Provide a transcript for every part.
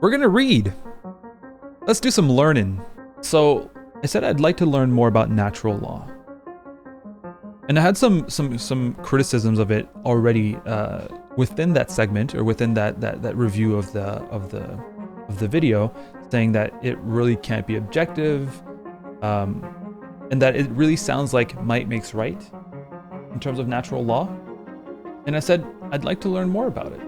We're gonna read. Let's do some learning. So I said I'd like to learn more about natural law, and I had some criticisms of it already within that segment, or within that review of the video, saying that it really can't be objective, and that it really sounds like might makes right in terms of natural law. And I said I'd like to learn more about it.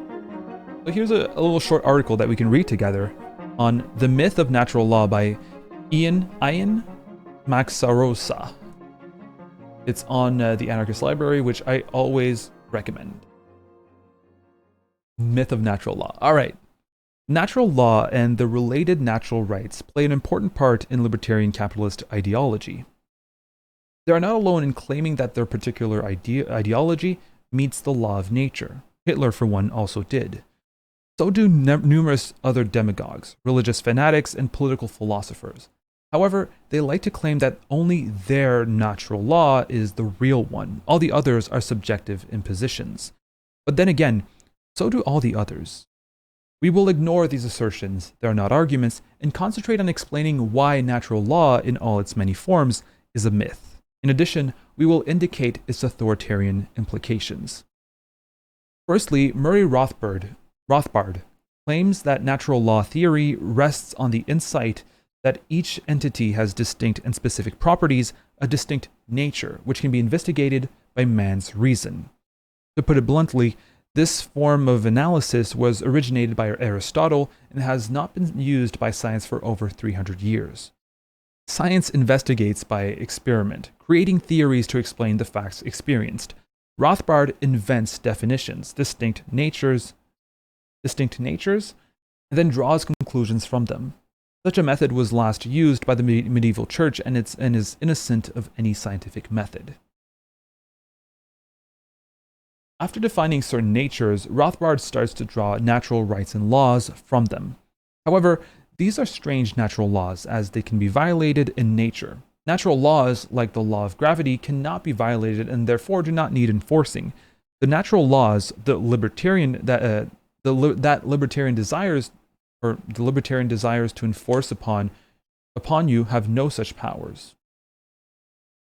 So here's a little short article that we can read together on The Myth of Natural Law by Ian Maxarosa. It's on the Anarchist Library, which I always recommend. Myth of Natural Law. All right. Natural law and the related natural rights play an important part in libertarian capitalist ideology. They are not alone in claiming that their particular ideology meets the law of nature. Hitler, for one, also did. So do numerous other demagogues, religious fanatics, and political philosophers. However, they like to claim that only their natural law is the real one. All the others are subjective impositions. But then again, so do all the others. We will ignore these assertions, they are not arguments, and concentrate on explaining why natural law in all its many forms is a myth. In addition, we will indicate its authoritarian implications. Firstly, Murray Rothbard claims that natural law theory rests on the insight that each entity has distinct and specific properties, a distinct nature, which can be investigated by man's reason. To put it bluntly, this form of analysis was originated by Aristotle and has not been used by science for over 300 years. Science investigates by experiment, creating theories to explain the facts experienced. Rothbard invents definitions, distinct natures, and then draws conclusions from them. Such a method was last used by the medieval church and is innocent of any scientific method. After defining certain natures, Rothbard starts to draw natural rights and laws from them. However, these are strange natural laws, as they can be violated in nature. Natural laws, like the law of gravity, cannot be violated and therefore do not need enforcing. The natural laws that libertarian desires to enforce upon you have no such powers.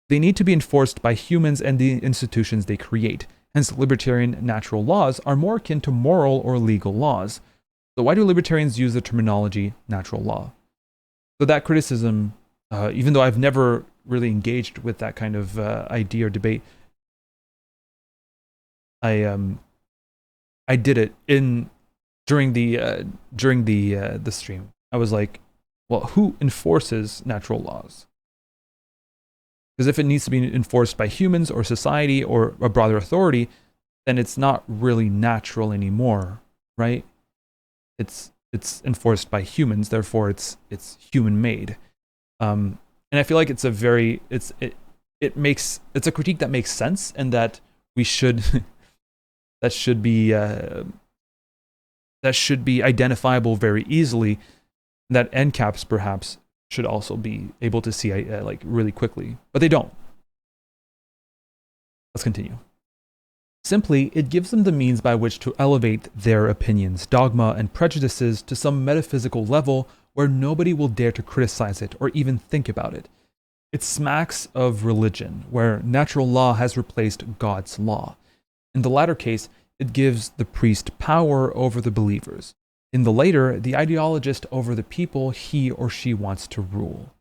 They need to be enforced by humans and the institutions they create. Hence, libertarian natural laws are more akin to moral or legal laws. So why do libertarians use the terminology natural law? So that criticism, even though I've never really engaged with that kind of idea or debate, I did it during the stream. I was like, well, who enforces natural laws? Because if it needs to be enforced by humans or society or a broader authority, then it's not really natural anymore, right? It's enforced by humans, therefore it's human made. And I feel like it's a critique that makes sense, and that we should that should be identifiable very easily. That NCAPs perhaps should also be able to see like really quickly, but they don't. Let's continue. Simply, it gives them the means by which to elevate their opinions, dogma, and prejudices to some metaphysical level where nobody will dare to criticize it or even think about it. It smacks of religion, where natural law has replaced God's law. In the latter case, it gives the priest power over the believers. In the later, the ideologist over the people he or she wants to rule.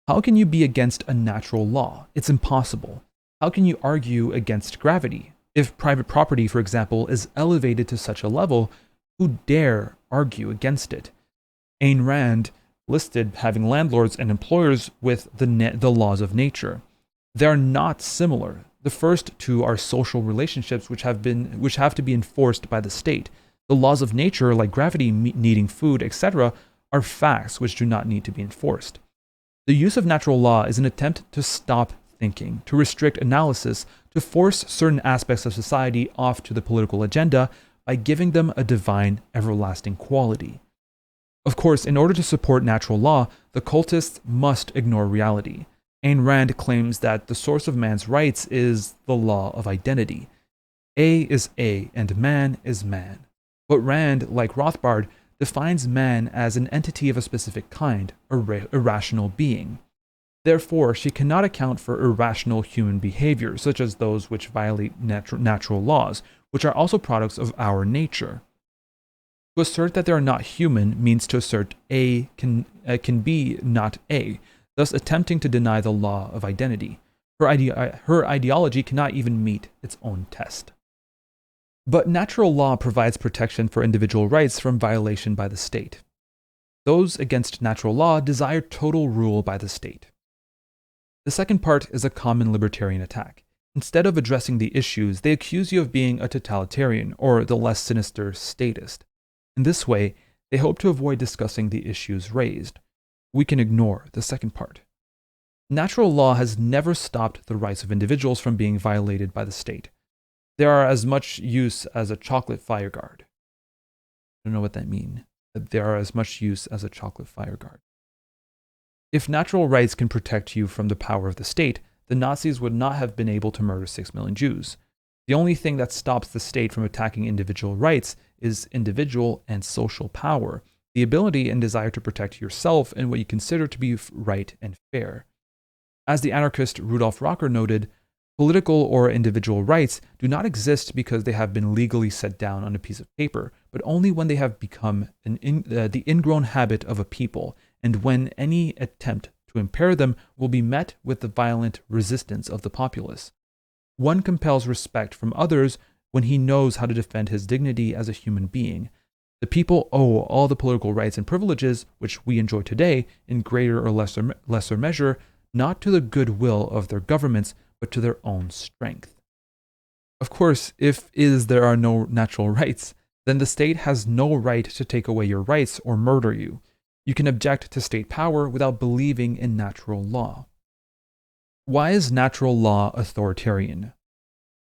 How can you be against a natural law? It's impossible. How can you argue against gravity? If private property, for example, is elevated to such a level, who dare argue against it? Ayn Rand listed having landlords and employers with the laws of nature. They are not similar. The first two are social relationships which have to be enforced by the state. The laws of nature, like gravity needing food, etc., are facts which do not need to be enforced. The use of natural law is an attempt to stop thinking, to restrict analysis, to force certain aspects of society off to the political agenda by giving them a divine, everlasting quality. Of course, in order to support natural law, the cultists must ignore reality. Ayn Rand claims that the source of man's rights is the law of identity. A is A, and man is man. But Rand, like Rothbard, defines man as an entity of a specific kind, a irrational being. Therefore, she cannot account for irrational human behavior, such as those which violate natural laws, which are also products of our nature. To assert that they are not human means to assert A can be not A, thus attempting to deny the law of identity. Her ideology cannot even meet its own test. But natural law provides protection for individual rights from violation by the state. Those against natural law desire total rule by the state. The second part is a common libertarian attack. Instead of addressing the issues, they accuse you of being a totalitarian, or the less sinister statist. In this way, they hope to avoid discussing the issues raised. We can ignore the second part. Natural law has never stopped the rights of individuals from being violated by the state. They are as much use as a chocolate fire guard. I don't know what that means. They are as much use as a chocolate fire guard. If natural rights can protect you from the power of the state, the Nazis would not have been able to murder 6 million Jews. The only thing that stops the state from attacking individual rights is individual and social power, the ability and desire to protect yourself and what you consider to be right and fair. As the anarchist Rudolf Rocker noted, political or individual rights do not exist because they have been legally set down on a piece of paper, but only when they have become the ingrown habit of a people, and when any attempt to impair them will be met with the violent resistance of the populace. One compels respect from others when he knows how to defend his dignity as a human being. The people owe all the political rights and privileges which we enjoy today in greater or lesser measure, not to the goodwill of their governments, but to their own strength. Of course, if there are no natural rights, then the state has no right to take away your rights or murder you. You can object to state power without believing in natural law. Why is natural law authoritarian?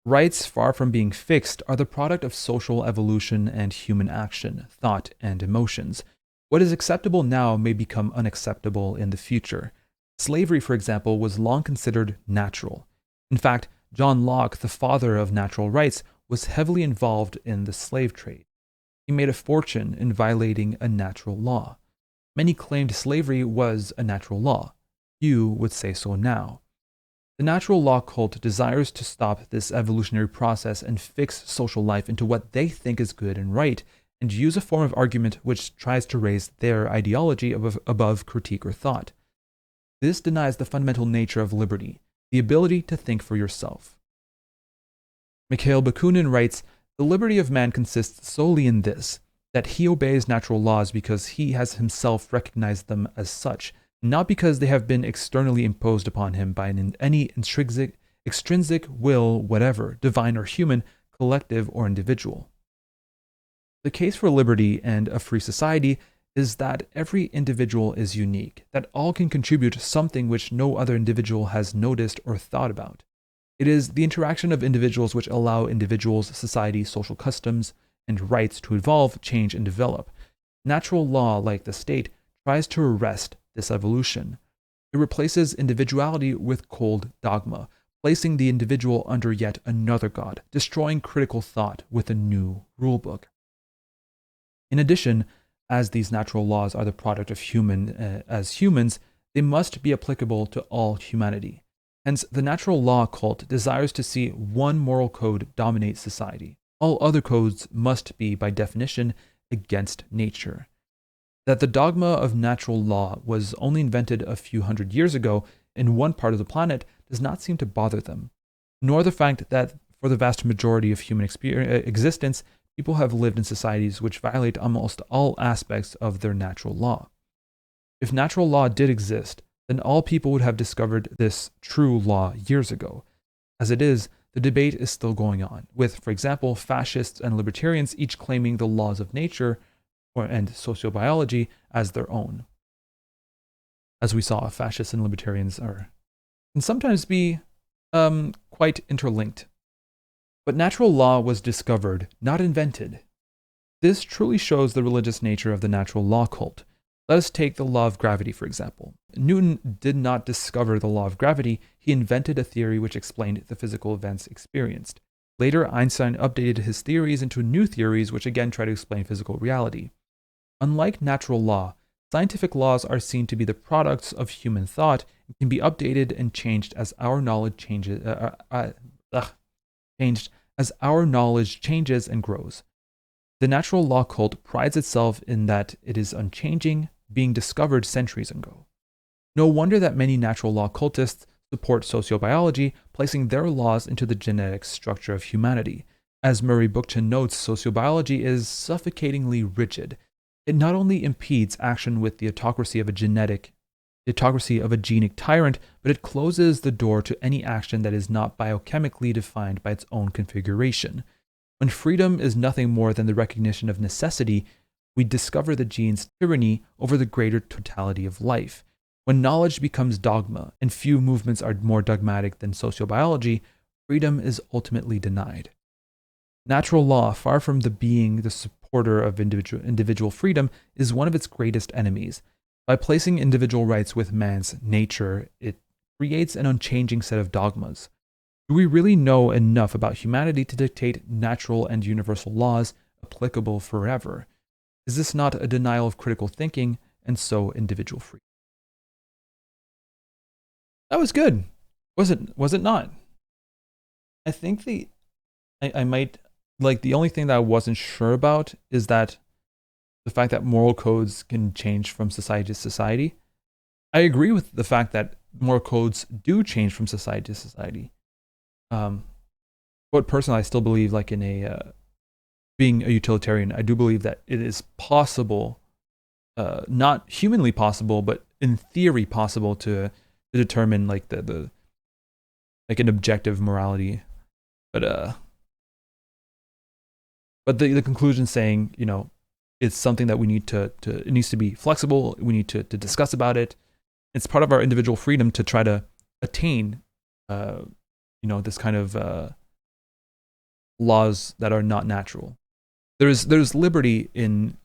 Rights, far from being fixed, are the product of social evolution and human action, thought, and emotions. What is acceptable now may become unacceptable in the future. Slavery, for example, was long considered natural. In fact, John Locke, the father of natural rights, was heavily involved in the slave trade. He made a fortune in violating a natural law. Many claimed slavery was a natural law. Few would say so now. The natural law cult desires to stop this evolutionary process and fix social life into what they think is good and right, and use a form of argument which tries to raise their ideology above critique or thought. This denies the fundamental nature of liberty, the ability to think for yourself. Mikhail Bakunin writes, "The liberty of man consists solely in this, that he obeys natural laws because he has himself recognized them as such, not because they have been externally imposed upon him by any extrinsic will whatever, divine or human, collective or individual." The case for liberty and a free society is that every individual is unique, that all can contribute something which no other individual has noticed or thought about. It is the interaction of individuals which allow individuals, society, social customs, and rights to evolve, change, and develop. Natural law, like the state, tries to arrest this evolution. It replaces individuality with cold dogma, placing the individual under yet another god, destroying critical thought with a new rulebook. In addition, as these natural laws are the product of humans, they must be applicable to all humanity. Hence, the natural law cult desires to see one moral code dominate society. All other codes must be, by definition, against nature. That the dogma of natural law was only invented a few hundred years ago in one part of the planet does not seem to bother them, nor the fact that for the vast majority of human existence, people have lived in societies which violate almost all aspects of their natural law. If natural law did exist, then all people would have discovered this true law years ago. As it is, the debate is still going on, with, for example, fascists and libertarians each claiming the laws of nature and sociobiology as their own. As we saw, fascists and libertarians can sometimes be quite interlinked. But natural law was discovered, not invented. This truly shows the religious nature of the natural law cult. Let us take the law of gravity, for example. Newton did not discover the law of gravity, he invented a theory which explained the physical events experienced. Later, Einstein updated his theories into new theories which again try to explain physical reality. Unlike natural law, scientific laws are seen to be the products of human thought and can be updated and changed as our knowledge changes and grows. The natural law cult prides itself in that it is unchanging, being discovered centuries ago. No wonder that many natural law cultists support sociobiology, placing their laws into the genetic structure of humanity. As Murray Bookchin notes, sociobiology is suffocatingly rigid. It not only impedes action with the autocracy of a genic tyrant, but it closes the door to any action that is not biochemically defined by its own configuration. When freedom is nothing more than the recognition of necessity, we discover the gene's tyranny over the greater totality of life. When knowledge becomes dogma, and few movements are more dogmatic than sociobiology, freedom is ultimately denied. Natural law, far from being the supporter of individual freedom, is one of its greatest enemies. By placing individual rights with man's nature, it creates an unchanging set of dogmas. Do we really know enough about humanity to dictate natural and universal laws applicable forever? Is this not a denial of critical thinking and so individual freedom? That was good. Was it not? I think I might, like, the only thing that I wasn't sure about is that the fact that moral codes can change from society to society. I agree with the fact that moral codes do change from society to society. But personally, I still believe, like, in being a utilitarian, I do believe that it is possible, not humanly possible, but in theory possible to determine, like, the like an objective morality. But the conclusion saying, you know, it's something that we need to it needs to be flexible. We need to discuss about it. It's part of our individual freedom to try to attain, this kind of laws that are not natural. There's liberty in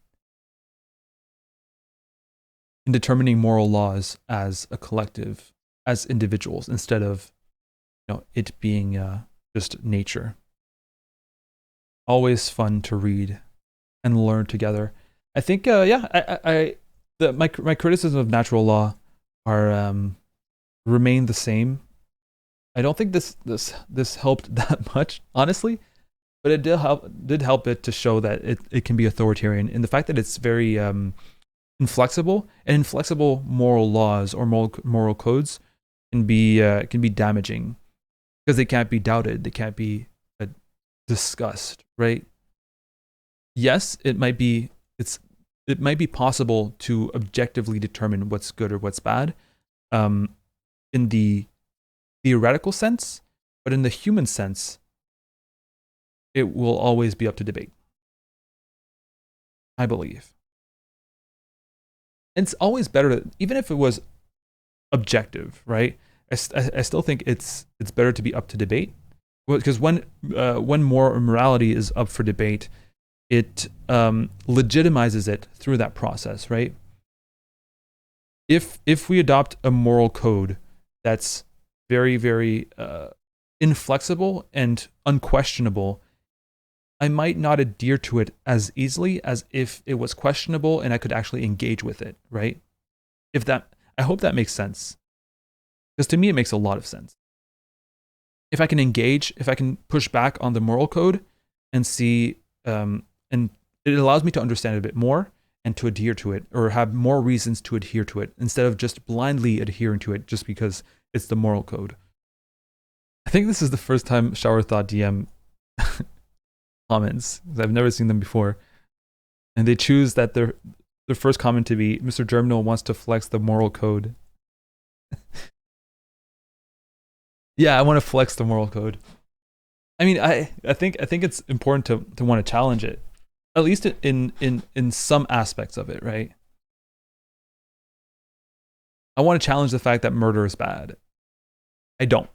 determining moral laws as a collective, as individuals, instead of, it being just nature. Always fun to read and learn together. I think, my criticism of natural law are remain the same. I don't think this helped that much, honestly, but it did help it to show that it can be authoritarian, and the fact that it's very inflexible, and inflexible moral laws or moral codes can be damaging because they can't be doubted, they can't be discussed, right? Yes, it might be possible to objectively determine what's good or what's bad, in the theoretical sense, but in the human sense, it will always be up to debate, I believe. And it's always better even if it was objective, right? I still think it's better to be up to debate, because when moral morality is up for debate, it legitimizes it through that process, right? If we adopt a moral code that's very, very inflexible and unquestionable, I might not adhere to it as easily as if it was questionable and I could actually engage with it, right? I hope that makes sense. Because to me, it makes a lot of sense. If I can engage, if I can push back on the moral code and see, and it allows me to understand it a bit more and to adhere to it, or have more reasons to adhere to it, instead of just blindly adhering to it just because it's the moral code. I think this is the first time Shower Thought DM comments, because I've never seen them before. And they choose that their first comment to be, Mr. Germinal wants to flex the moral code. Yeah, I want to flex the moral code. I mean, I think it's important to want to challenge it, at least in some aspects of it, right? I want to challenge the fact that murder is bad. I don't.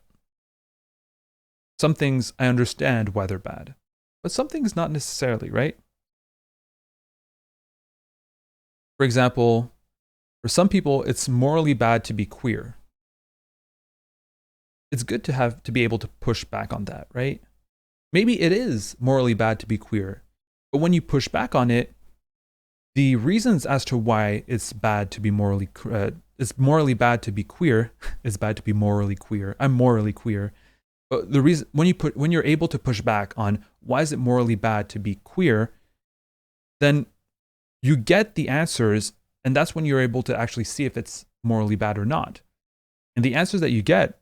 Some things I understand why they're bad, but some things not necessarily, right? For example, for some people, it's morally bad to be queer. It's good to be able to push back on that, right? Maybe it is morally bad to be queer, but when you push back on it, The reasons as to why it's bad to be it's morally bad to be queer, it's bad to be morally queer. I'm morally queer. But the reason when you're able to push back on why is it morally bad to be queer, then you get the answers, and that's when you're able to actually see if it's morally bad or not. And the answers that you get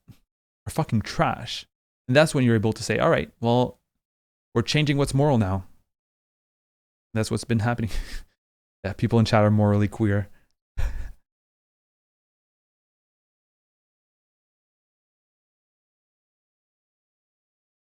are fucking trash. And that's when you're able to say, all right, well, we're changing what's moral now. That's what's been happening. Yeah, people in chat are morally queer.